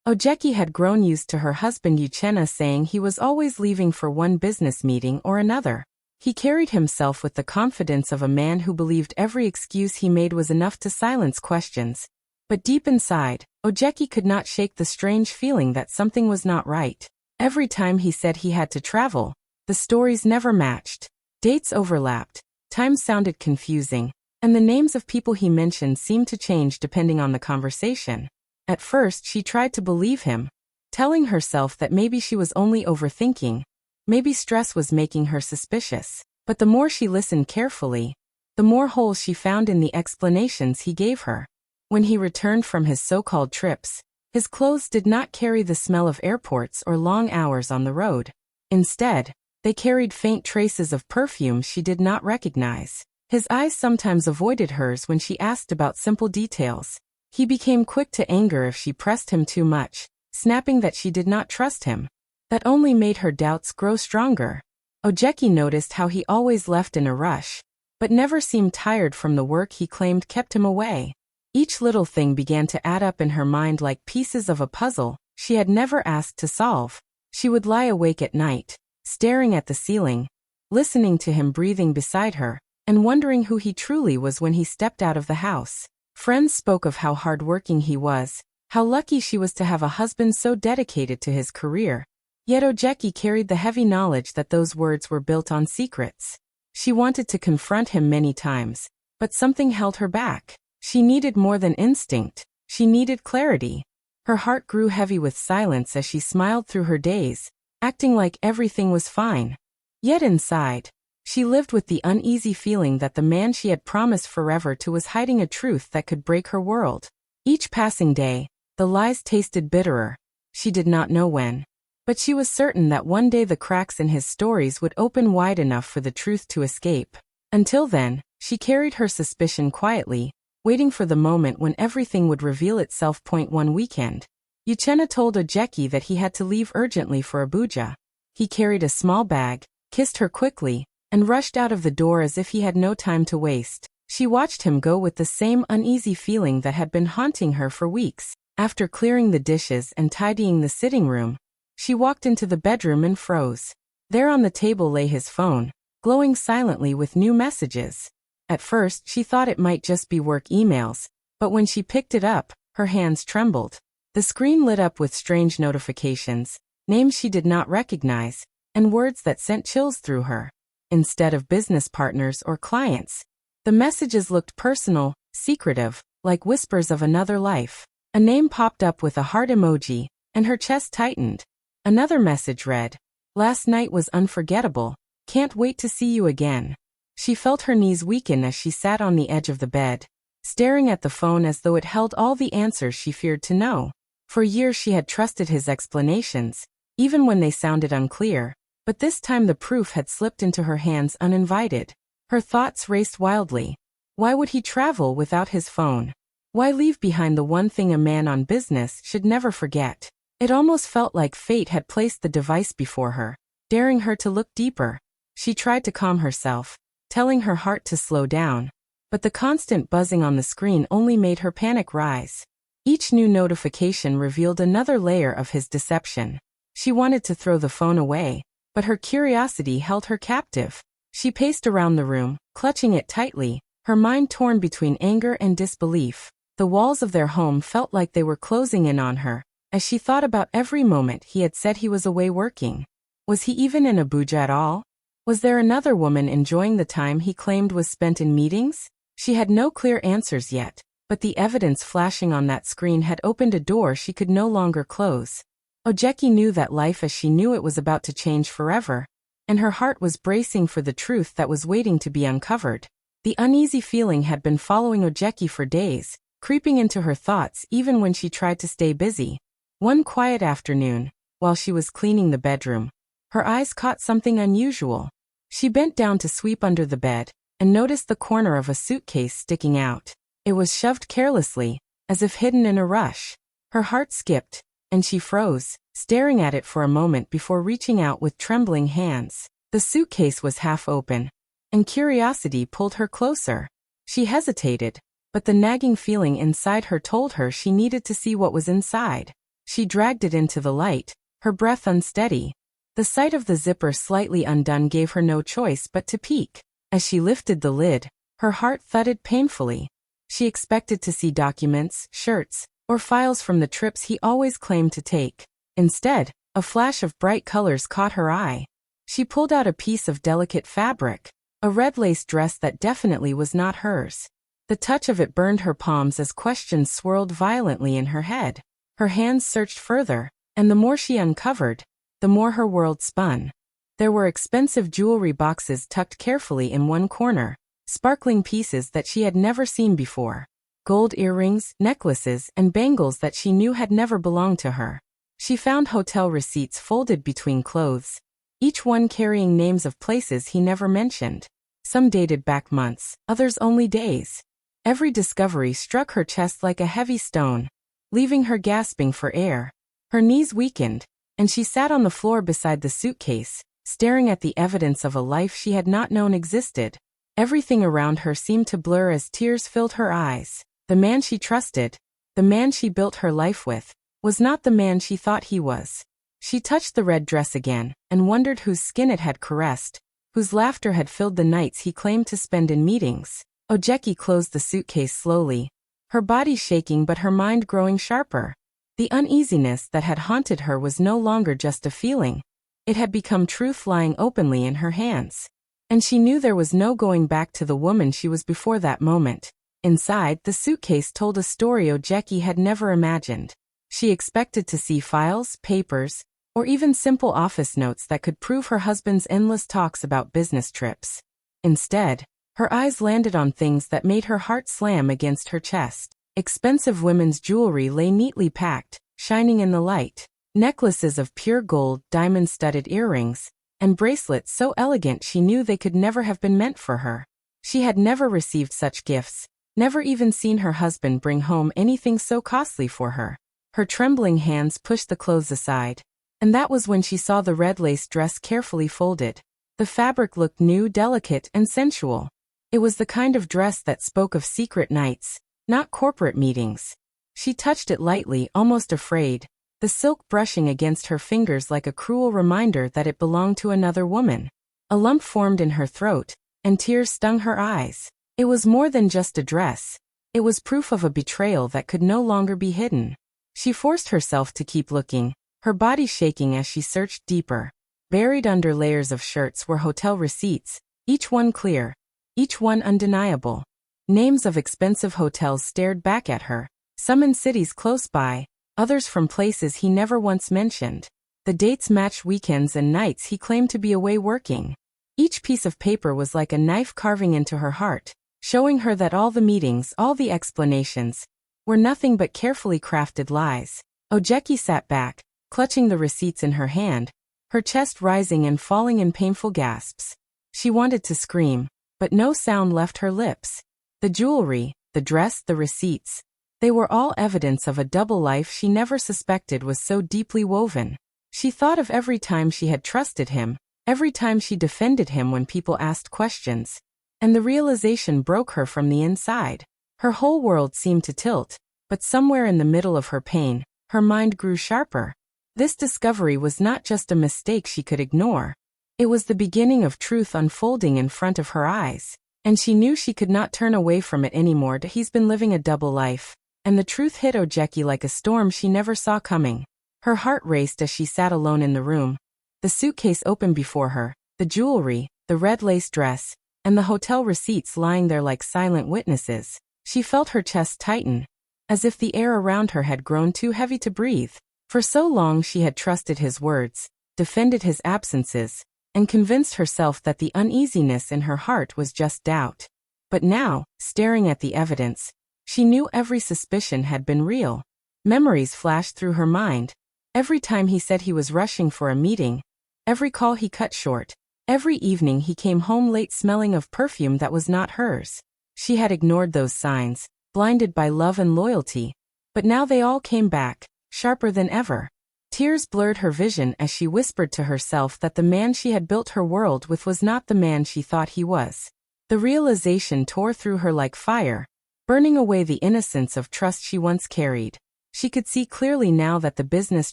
Ojeki had grown used to her husband Uchenna saying he was always leaving for one business meeting or another. He carried himself with the confidence of a man who believed every excuse he made was enough to silence questions. But deep inside, Ojeki could not shake the strange feeling that something was not right. Every time he said he had to travel, the stories never matched. Dates overlapped, time sounded confusing, and the names of people he mentioned seemed to change depending on the conversation. At first she tried to believe him, telling herself that maybe she was only overthinking, maybe stress was making her suspicious. But the more she listened carefully, the more holes she found in the explanations he gave her. When he returned from his so-called trips, his clothes did not carry the smell of airports or long hours on the road. Instead, they carried faint traces of perfume she did not recognize. His eyes sometimes avoided hers when she asked about simple details. He became quick to anger if she pressed him too much, snapping that she did not trust him. That only made her doubts grow stronger. Ojeki noticed how he always left in a rush, but never seemed tired from the work he claimed kept him away. Each little thing began to add up in her mind like pieces of a puzzle she had never asked to solve. She would lie awake at night, staring at the ceiling, listening to him breathing beside her, and wondering who he truly was when he stepped out of the house. Friends spoke of how hardworking he was, how lucky she was to have a husband so dedicated to his career. Yet Ojeki carried the heavy knowledge that those words were built on secrets. She wanted to confront him many times, but something held her back. She needed more than instinct. She needed clarity. Her heart grew heavy with silence as she smiled through her days, acting like everything was fine. Yet inside, she lived with the uneasy feeling that the man she had promised forever to was hiding a truth that could break her world. Each passing day, the lies tasted bitterer. She did not know when, but she was certain that one day the cracks in his stories would open wide enough for the truth to escape. Until then, she carried her suspicion quietly, waiting for the moment when everything would reveal itself. One weekend, Uchenna told Ojeki that he had to leave urgently for Abuja. He carried a small bag, kissed her quickly, and rushed out of the door as if he had no time to waste. She watched him go with the same uneasy feeling that had been haunting her for weeks. After clearing the dishes and tidying the sitting room, she walked into the bedroom and froze. There on the table lay his phone, glowing silently with new messages. At first she thought it might just be work emails, but when she picked it up, her hands trembled. The screen lit up with strange notifications, names she did not recognize, and words that sent chills through her. Instead of business partners or clients, the messages looked personal, secretive, like whispers of another life. A name popped up with a heart emoji, and her chest tightened. Another message read, "Last night was unforgettable. Can't wait to see you again." She felt her knees weaken as she sat on the edge of the bed, staring at the phone as though it held all the answers she feared to know. For years she had trusted his explanations, even when they sounded unclear. But this time the proof had slipped into her hands uninvited. Her thoughts raced wildly. Why would he travel without his phone? Why leave behind the one thing a man on business should never forget? It almost felt like fate had placed the device before her, daring her to look deeper. She tried to calm herself, telling her heart to slow down, but the constant buzzing on the screen only made her panic rise. Each new notification revealed another layer of his deception. She wanted to throw the phone away, but her curiosity held her captive. She paced around the room, clutching it tightly, her mind torn between anger and disbelief. The walls of their home felt like they were closing in on her, as she thought about every moment he had said he was away working. Was he even in Abuja at all? Was there another woman enjoying the time he claimed was spent in meetings? She had no clear answers yet, but the evidence flashing on that screen had opened a door she could no longer close. Ojeki knew that life as she knew it was about to change forever, and her heart was bracing for the truth that was waiting to be uncovered. The uneasy feeling had been following Ojeki for days, creeping into her thoughts even when she tried to stay busy. One quiet afternoon, while she was cleaning the bedroom, her eyes caught something unusual. She bent down to sweep under the bed, and noticed the corner of a suitcase sticking out. It was shoved carelessly, as if hidden in a rush. Her heart skipped, and she froze, staring at it for a moment before reaching out with trembling hands. The suitcase was half open, and curiosity pulled her closer. She hesitated, but the nagging feeling inside her told her she needed to see what was inside. She dragged it into the light, her breath unsteady. The sight of the zipper slightly undone gave her no choice but to peek. As she lifted the lid, her heart thudded painfully. She expected to see documents, shirts, or files from the trips he always claimed to take. Instead, a flash of bright colors caught her eye. She pulled out a piece of delicate fabric, a red lace dress that definitely was not hers. The touch of it burned her palms as questions swirled violently in her head. Her hands searched further, and the more she uncovered, the more her world spun. There were expensive jewelry boxes tucked carefully in one corner, sparkling pieces that she had never seen before. Gold earrings, necklaces, and bangles that she knew had never belonged to her. She found hotel receipts folded between clothes, each one carrying names of places he never mentioned. Some dated back months, others only days. Every discovery struck her chest like a heavy stone, leaving her gasping for air. Her knees weakened, and she sat on the floor beside the suitcase, staring at the evidence of a life she had not known existed. Everything around her seemed to blur as tears filled her eyes. The man she trusted, the man she built her life with, was not the man she thought he was. She touched the red dress again, and wondered whose skin it had caressed, whose laughter had filled the nights he claimed to spend in meetings. Ojeki closed the suitcase slowly, her body shaking but her mind growing sharper. The uneasiness that had haunted her was no longer just a feeling. It had become truth lying openly in her hands. And she knew there was no going back to the woman she was before that moment. Inside, the suitcase told a story Ojeki had never imagined. She expected to see files, papers, or even simple office notes that could prove her husband's endless talks about business trips. Instead, her eyes landed on things that made her heart slam against her chest. Expensive women's jewelry lay neatly packed, shining in the light. Necklaces of pure gold, diamond-studded earrings, and bracelets so elegant she knew they could never have been meant for her. She had never received such gifts, never even seen her husband bring home anything so costly for her. Her trembling hands pushed the clothes aside, and that was when she saw the red lace dress carefully folded. The fabric looked new, delicate, and sensual. It was the kind of dress that spoke of secret nights, not corporate meetings. She touched it lightly, almost afraid, the silk brushing against her fingers like a cruel reminder that it belonged to another woman. A lump formed in her throat, and tears stung her eyes. It was more than just a dress. It was proof of a betrayal that could no longer be hidden. She forced herself to keep looking, her body shaking as she searched deeper. Buried under layers of shirts were hotel receipts, each one clear, each one undeniable. Names of expensive hotels stared back at her, some in cities close by, others from places he never once mentioned. The dates matched weekends and nights he claimed to be away working. Each piece of paper was like a knife carving into her heart, showing her that all the meetings, all the explanations, were nothing but carefully crafted lies. Ojeki sat back, clutching the receipts in her hand, her chest rising and falling in painful gasps. She wanted to scream, but no sound left her lips. The jewelry, the dress, the receipts, they were all evidence of a double life she never suspected was so deeply woven. She thought of every time she had trusted him, every time she defended him when people asked questions, and the realization broke her from the inside. Her whole world seemed to tilt, but somewhere in the middle of her pain, her mind grew sharper. This discovery was not just a mistake she could ignore. It was the beginning of truth unfolding in front of her eyes, and she knew she could not turn away from it anymore. He's been living a double life, and the truth hit Ojeki like a storm she never saw coming. Her heart raced as she sat alone in the room. The suitcase open before her, the jewelry, the red lace dress, and the hotel receipts lying there like silent witnesses. She felt her chest tighten, as if the air around her had grown too heavy to breathe. For so long she had trusted his words, defended his absences, and convinced herself that the uneasiness in her heart was just doubt. But now, staring at the evidence, she knew every suspicion had been real. Memories flashed through her mind. Every time he said he was rushing for a meeting, every call he cut short, every evening he came home late smelling of perfume that was not hers. She had ignored those signs, blinded by love and loyalty, but now they all came back, sharper than ever. Tears blurred her vision as she whispered to herself that the man she had built her world with was not the man she thought he was. The realization tore through her like fire, burning away the innocence of trust she once carried. She could see clearly now that the business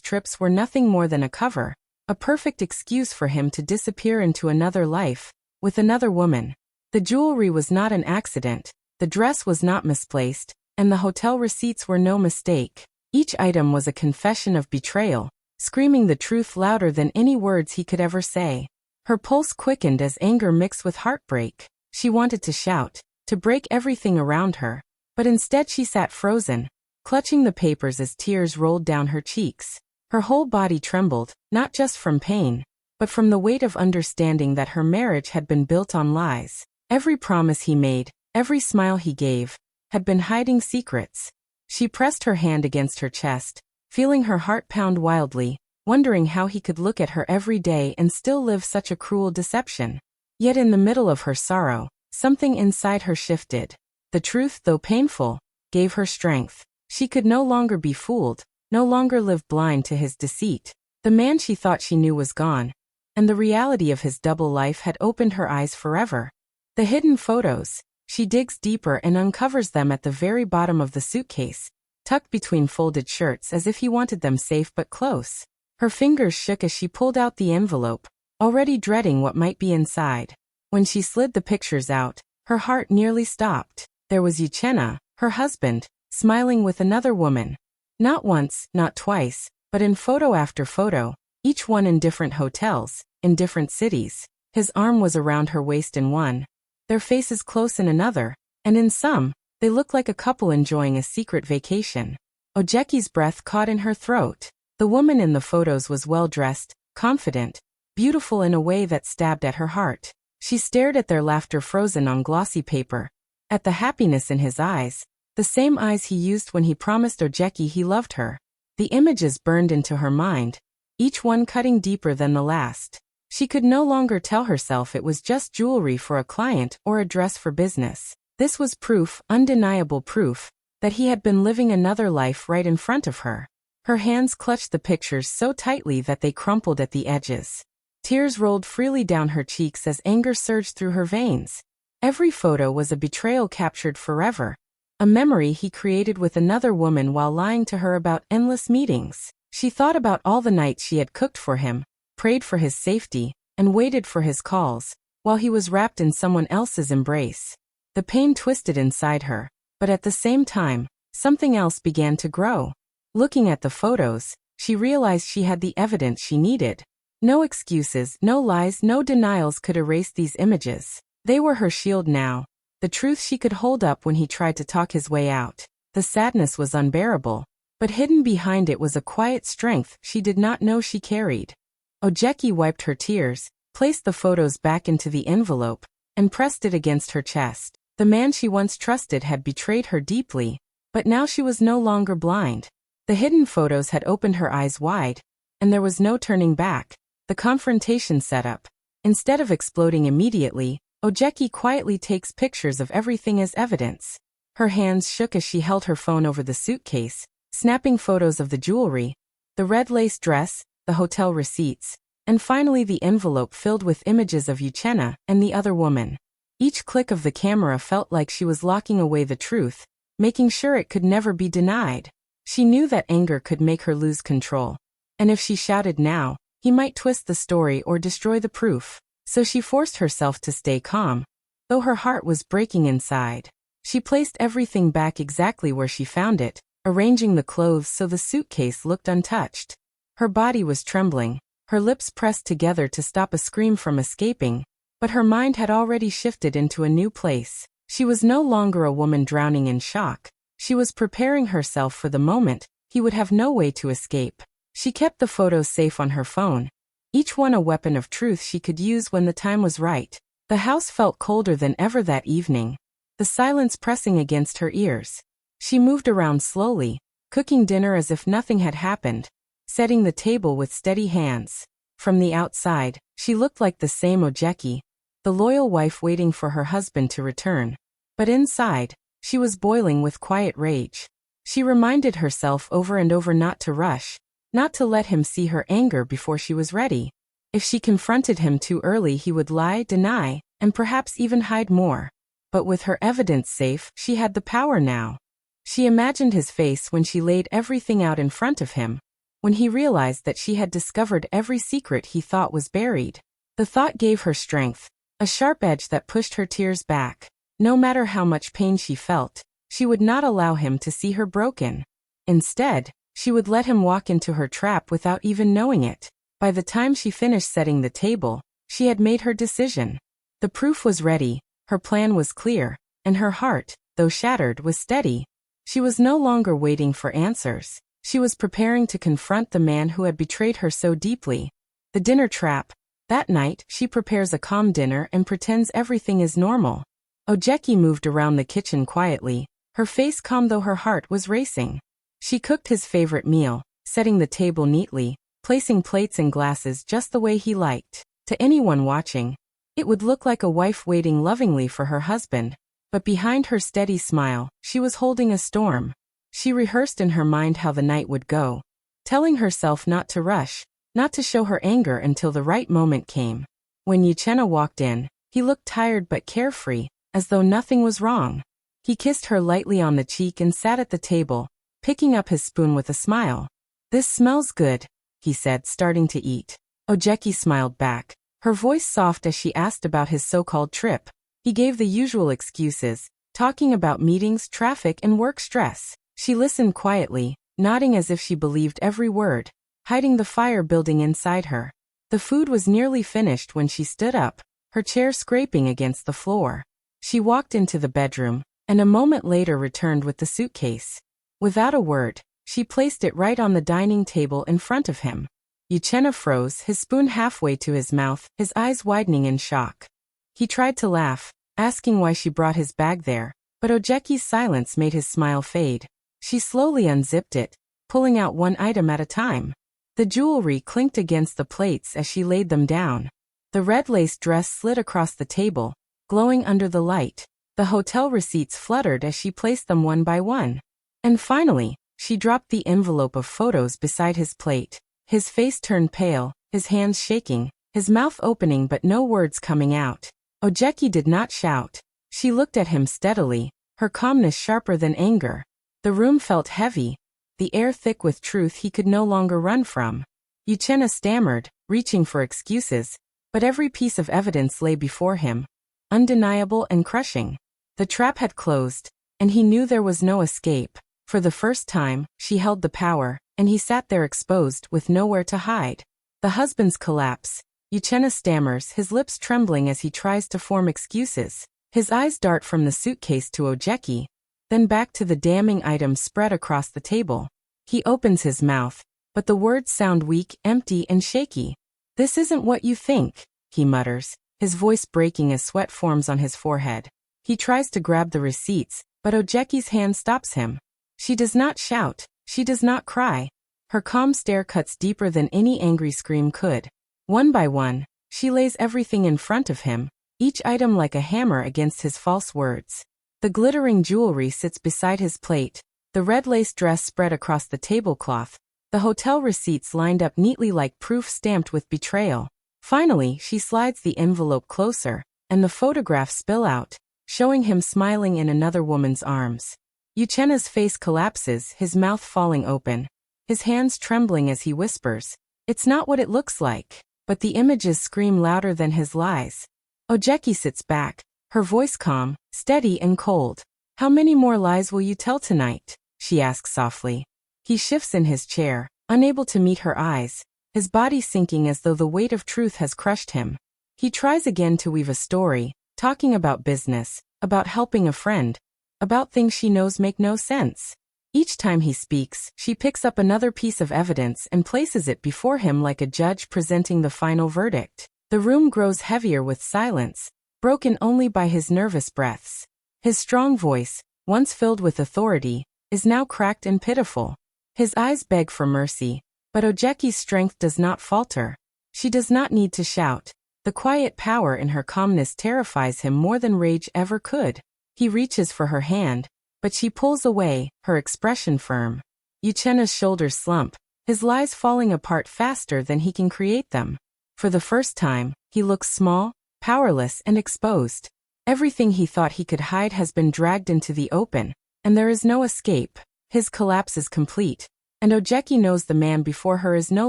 trips were nothing more than a cover, a perfect excuse for him to disappear into another life, with another woman. The jewelry was not an accident, the dress was not misplaced, and the hotel receipts were no mistake. Each item was a confession of betrayal, screaming the truth louder than any words he could ever say. Her pulse quickened as anger mixed with heartbreak. She wanted to shout, to break everything around her, but instead she sat frozen, clutching the papers as tears rolled down her cheeks. Her whole body trembled, not just from pain, but from the weight of understanding that her marriage had been built on lies. Every promise he made, every smile he gave, had been hiding secrets. She pressed her hand against her chest, feeling her heart pound wildly, wondering how he could look at her every day and still live such a cruel deception. Yet in the middle of her sorrow, something inside her shifted. The truth, though painful, gave her strength. She could no longer be fooled, no longer live blind to his deceit. The man she thought she knew was gone, and the reality of his double life had opened her eyes forever. The hidden photos. She digs deeper and uncovers them at the very bottom of the suitcase, tucked between folded shirts as if he wanted them safe but close. Her fingers shook as she pulled out the envelope, already dreading what might be inside. When she slid the pictures out, her heart nearly stopped. There was Uchenna, her husband, smiling with another woman. Not once, not twice, but in photo after photo, each one in different hotels, in different cities. His arm was around her waist in one, their faces close in another, and in some, they looked like a couple enjoying a secret vacation. Ojeki's breath caught in her throat. The woman in the photos was well-dressed, confident, beautiful in a way that stabbed at her heart. She stared at their laughter frozen on glossy paper, at the happiness in his eyes, the same eyes he used when he promised Ojeki he loved her. The images burned into her mind, each one cutting deeper than the last. She could no longer tell herself it was just jewelry for a client or a dress for business. This was proof, undeniable proof, that he had been living another life right in front of her. Her hands clutched the pictures so tightly that they crumpled at the edges. Tears rolled freely down her cheeks as anger surged through her veins. Every photo was a betrayal captured forever, a memory he created with another woman while lying to her about endless meetings. She thought about all the nights she had cooked for him, prayed for his safety, and waited for his calls, while he was wrapped in someone else's embrace. The pain twisted inside her, but at the same time, something else began to grow. Looking at the photos, she realized she had the evidence she needed. No excuses, no lies, no denials could erase these images. They were her shield now, the truth she could hold up when he tried to talk his way out. The sadness was unbearable, but hidden behind it was a quiet strength she did not know she carried. Ojeki wiped her tears, placed the photos back into the envelope, and pressed it against her chest. The man she once trusted had betrayed her deeply, but now she was no longer blind. The hidden photos had opened her eyes wide, and there was no turning back. The confrontation set up. Instead of exploding immediately, Ojeki quietly takes pictures of everything as evidence. Her hands shook as she held her phone over the suitcase, snapping photos of the jewelry, the red lace dress, the hotel receipts, and finally the envelope filled with images of Uchenna and the other woman. Each click of the camera felt like she was locking away the truth, making sure it could never be denied. She knew that anger could make her lose control, and if she shouted now, he might twist the story or destroy the proof. So she forced herself to stay calm, though her heart was breaking inside. She placed everything back exactly where she found it, arranging the clothes so the suitcase looked untouched. Her body was trembling, her lips pressed together to stop a scream from escaping, but her mind had already shifted into a new place. She was no longer a woman drowning in shock. She was preparing herself for the moment he would have no way to escape. She kept the photos safe on her phone, each one a weapon of truth she could use when the time was right. The house felt colder than ever that evening, the silence pressing against her ears. She moved around slowly, cooking dinner as if nothing had happened, setting the table with steady hands. From the outside, she looked like the same Ojeki, the loyal wife waiting for her husband to return. But inside, she was boiling with quiet rage. She reminded herself over and over not to rush, not to let him see her anger before she was ready. If she confronted him too early, he would lie, deny, and perhaps even hide more. But with her evidence safe, she had the power now. She imagined his face when she laid everything out in front of him, when he realized that she had discovered every secret he thought was buried. The thought gave her strength, a sharp edge that pushed her tears back. No matter how much pain she felt, she would not allow him to see her broken. Instead, she would let him walk into her trap without even knowing it. By the time she finished setting the table, she had made her decision. The proof was ready, her plan was clear, and her heart, though shattered, was steady. She was no longer waiting for answers. She was preparing to confront the man who had betrayed her so deeply. The dinner trap. That night, she prepares a calm dinner and pretends everything is normal. Ojeki moved around the kitchen quietly, her face calm though her heart was racing. She cooked his favorite meal, setting the table neatly, placing plates and glasses just the way he liked. To anyone watching, it would look like a wife waiting lovingly for her husband. But behind her steady smile, she was holding a storm. She rehearsed in her mind how the night would go, telling herself not to rush, not to show her anger until the right moment came. When Uchenna walked in, he looked tired but carefree, as though nothing was wrong. He kissed her lightly on the cheek and sat at the table, picking up his spoon with a smile. "This smells good," he said, starting to eat. Ojeki smiled back, her voice soft as she asked about his so-called trip. He gave the usual excuses, talking about meetings, traffic, and work stress. She listened quietly, nodding as if she believed every word, hiding the fire building inside her. The food was nearly finished when she stood up, her chair scraping against the floor. She walked into the bedroom, and a moment later returned with the suitcase. Without a word, she placed it right on the dining table in front of him. Uchenna froze, his spoon halfway to his mouth, his eyes widening in shock. He tried to laugh, asking why she brought his bag there, but Ojeki's silence made his smile fade. She slowly unzipped it, pulling out one item at a time. The jewelry clinked against the plates as she laid them down. The red lace dress slid across the table, glowing under the light. The hotel receipts fluttered as she placed them one by one. And finally, she dropped the envelope of photos beside his plate. His face turned pale, his hands shaking, his mouth opening but no words coming out. Ojeki did not shout. She looked at him steadily, her calmness sharper than anger. The room felt heavy, the air thick with truth he could no longer run from. Uchenna stammered, reaching for excuses, but every piece of evidence lay before him, undeniable and crushing. The trap had closed, and he knew there was no escape. For the first time, she held the power, and he sat there exposed with nowhere to hide. The husband's collapse. Uchenna stammers, his lips trembling as he tries to form excuses. His eyes dart from the suitcase to Ojeki, then back to the damning items spread across the table. He opens his mouth, but the words sound weak, empty, and shaky. "This isn't what you think," he mutters, his voice breaking as sweat forms on his forehead. He tries to grab the receipts, but Ojeki's hand stops him. She does not shout, she does not cry. Her calm stare cuts deeper than any angry scream could. One by one, she lays everything in front of him, each item like a hammer against his false words. The glittering jewelry sits beside his plate, the red lace dress spread across the tablecloth, the hotel receipts lined up neatly like proof stamped with betrayal. Finally, she slides the envelope closer, and the photographs spill out, showing him smiling in another woman's arms. Uchenna's face collapses, his mouth falling open, his hands trembling as he whispers, "It's not what it looks like." But the images scream louder than his lies. Ojeki sits back, her voice calm, steady and cold. "How many more lies will you tell tonight?" she asks softly. He shifts in his chair, unable to meet her eyes, his body sinking as though the weight of truth has crushed him. He tries again to weave a story, talking about business, about helping a friend, about things she knows make no sense. Each time he speaks, she picks up another piece of evidence and places it before him like a judge presenting the final verdict. The room grows heavier with silence, broken only by his nervous breaths. His strong voice, once filled with authority, is now cracked and pitiful. His eyes beg for mercy, but Ojeki's strength does not falter. She does not need to shout. The quiet power in her calmness terrifies him more than rage ever could. He reaches for her hand, but she pulls away, her expression firm. Uchenna's shoulders slump, his lies falling apart faster than he can create them. For the first time, he looks small, powerless, and exposed. Everything he thought he could hide has been dragged into the open, and there is no escape. His collapse is complete. And Ojeki knows the man before her is no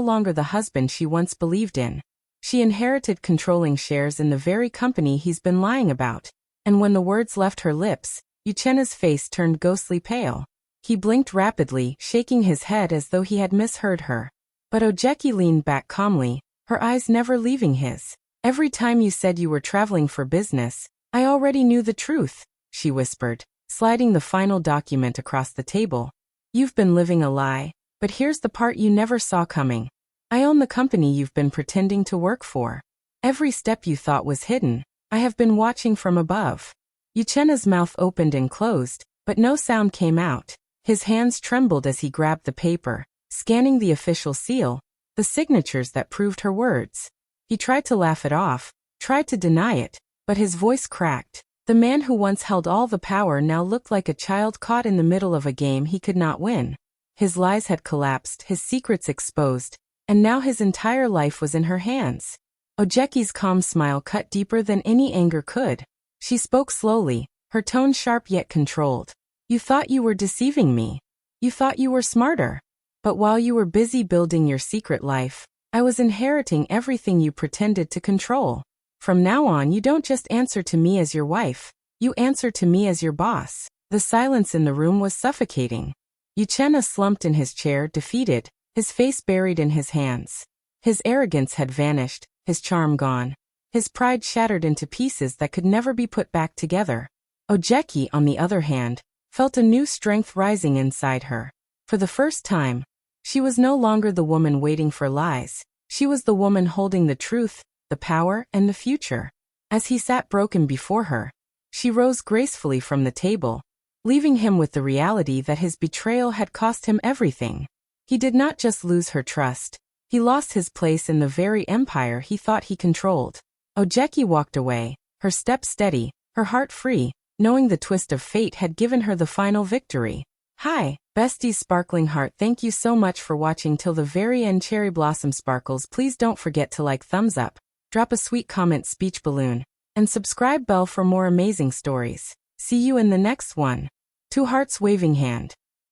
longer the husband she once believed in. She inherited controlling shares in the very company he's been lying about. And when the words left her lips, Uchena's face turned ghostly pale. He blinked rapidly, shaking his head as though he had misheard her. But Ojeki leaned back calmly, her eyes never leaving his. Every time you said you were traveling for business, I already knew the truth, she whispered, sliding the final document across the table. You've been living a lie, but here's the part you never saw coming. I own the company you've been pretending to work for. Every step you thought was hidden, I have been watching from above. Uchena's mouth opened and closed, but no sound came out. His hands trembled as he grabbed the paper, scanning the official seal, the signatures that proved her words. He tried to laugh it off, tried to deny it, but his voice cracked. The man who once held all the power now looked like a child caught in the middle of a game he could not win. His lies had collapsed, his secrets exposed, and now his entire life was in her hands. Ojeki's calm smile cut deeper than any anger could. She spoke slowly, her tone sharp yet controlled. You thought you were deceiving me. You thought you were smarter. But while you were busy building your secret life, I was inheriting everything you pretended to control. From now on, you don't just answer to me as your wife, you answer to me as your boss. The silence in the room was suffocating. Uchena slumped in his chair, defeated, his face buried in his hands. His arrogance had vanished, his charm gone. His pride shattered into pieces that could never be put back together. Ojeki, on the other hand, felt a new strength rising inside her. For the first time, she was no longer the woman waiting for lies. She was the woman holding the truth, the power, and the future. As he sat broken before her, she rose gracefully from the table, leaving him with the reality that his betrayal had cost him everything. He did not just lose her trust, he lost his place in the very empire he thought he controlled. Ojeki walked away, her step steady, her heart free, knowing the twist of fate had given her the final victory. Hi, besties sparkling heart, thank you so much for watching till the very end. Cherry Blossom Sparkles, please don't forget to like, thumbs up, drop a sweet comment, speech balloon, and subscribe bell for more amazing stories. See you in the next one. Two hearts waving hand.